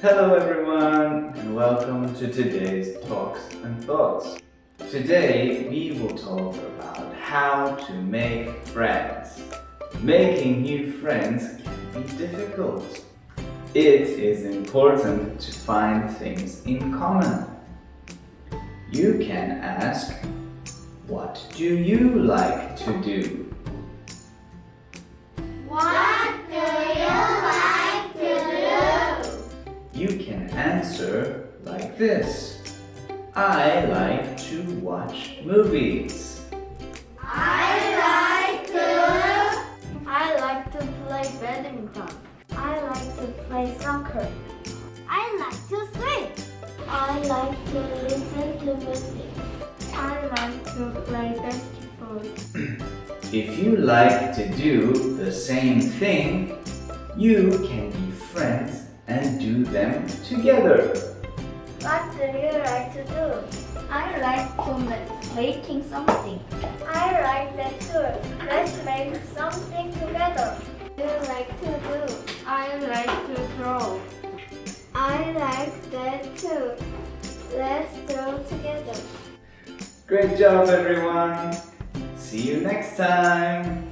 Hello everyone and welcome to today's Talks and Thoughts. Today we will talk about how to make friends. Making new friends can be difficult. It is important to find things in common. You can ask, what do you like to do? What do you like to do? You can answer like this. I like to watch movies. I like to play badminton. I like to play soccer. I like to swim. I like to listen to music. I like to play basketball. If you like to do the same thing, you can be friends and do them together. What do you like to do? I like to making something. I like that too. Let's make something together. What do you like to do? I like to draw. I like that too. Let's draw together. Great job everyone! See you next time!